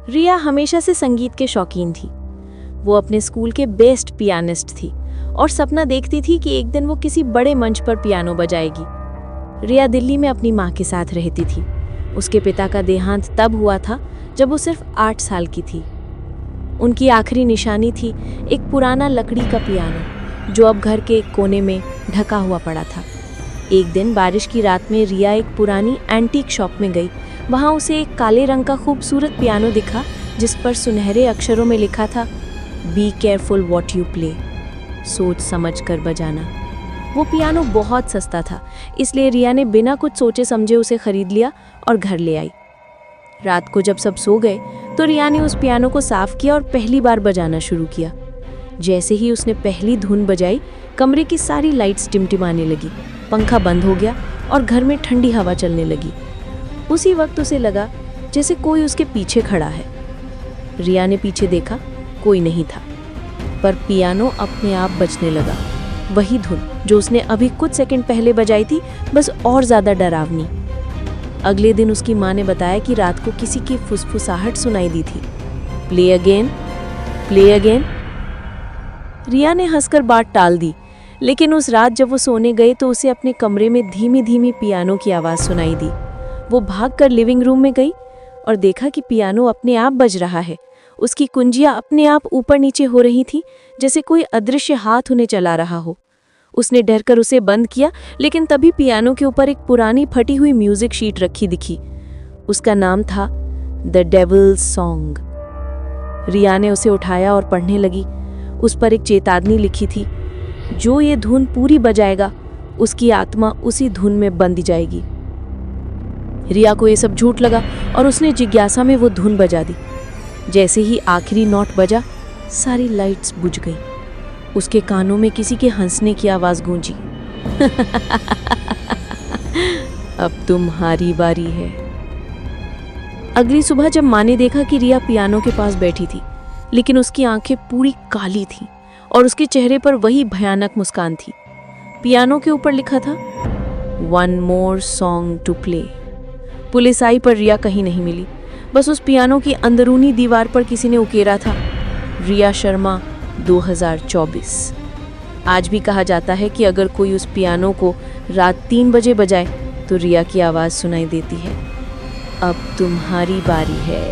रिया हमेशा से संगीत के शौकीन थी। वो अपने स्कूल के बेस्ट पियानिस्ट थी और सपना देखती थी कि एक दिन वो किसी बड़े मंच पर पियानो बजाएगी। रिया दिल्ली में अपनी माँ के साथ रहती थी। उसके पिता का देहांत तब हुआ था जब वो सिर्फ 8 साल की थी। उनकी आखिरी निशानी थी एक पुराना लकड़ी का पियानो जो अब घर के एक कोने में ढका हुआ पड़ा था। एक दिन बारिश की रात में रिया एक पुरानी एंटीक शॉप में गई। वहाँ उसे एक काले रंग का खूबसूरत पियानो दिखा जिस पर सुनहरे अक्षरों में लिखा था, be careful what you play, सोच समझ कर बजाना। वो पियानो बहुत सस्ता था, इसलिए रिया ने बिना कुछ सोचे समझे उसे खरीद लिया और घर ले आई। रात को जब सब सो गए तो रिया ने उस पियानो को साफ किया और पहली बार बजाना शुरू किया। जैसे ही उसने पहली धुन बजाई, कमरे की सारी लाइट्स टिमटिमाने लगी, पंखा बंद हो गया और घर में ठंडी हवा चलने लगी। उसी वक्त उसे लगा जैसे कोई उसके पीछे खड़ा है। रिया ने पीछे देखा, कोई नहीं था, पर पियानो अपने आप बजने लगा। वही धुन जो उसने अभी कुछ सेकंड पहले बजाई थी, बस और ज़्यादा डरावनी। अगले दिन उसकी माँ ने बताया कि रात को किसी की फुसफुसाहट सुनाई दी थी, प्ले अगेन, प्ले अगेन। रिया ने हंसकर बात टाल दी, लेकिन उस रात जब वो सोने गए तो उसे अपने कमरे में धीमी धीमी पियानो की आवाज़ सुनाई दी। वो भागकर लिविंग रूम में गई और देखा कि पियानो अपने आप बज रहा है। उसकी कुंजियां अपने आप ऊपर नीचे हो रही थी, जैसे कोई अदृश्य हाथ उन्हें चला रहा हो। उसने डरकर उसे बंद किया, लेकिन तभी पियानो के ऊपर एक पुरानी फटी हुई म्यूजिक शीट रखी दिखी। उसका नाम था द डेविल्स सॉन्ग। रिया ने उसे उठाया और पढ़ने लगी। उस पर एक चेतावनी लिखी थी, जो ये धुन पूरी बजाएगा उसकी आत्मा उसी धुन में बंध जाएगी। रिया को ये सब झूठ लगा और उसने जिज्ञासा में वो धुन बजा दी। जैसे ही आखिरी नोट बजा, सारी लाइट्स बुझ गई। उसके कानों में किसी के हंसने की आवाज गूंजी। अब तुम्हारी बारी है। अगली सुबह जब माँ ने देखा कि रिया पियानो के पास बैठी थी, लेकिन उसकी आंखें पूरी काली थीं और उसके चेहरे पर वही भयानक मुस्कान थी। पियानो के ऊपर लिखा था, one more song to play. Police आई पर रिया कहीं नहीं मिली। बस उस पियानो की अंदरूनी दीवार पर किसी ने उकेरा था, रिया शर्मा 2024। आज भी कहा जाता है कि अगर कोई उस पियानो को रात 3 बजे बजाए तो रिया की आवाज़ सुनाई देती है, अब तुम्हारी बारी है।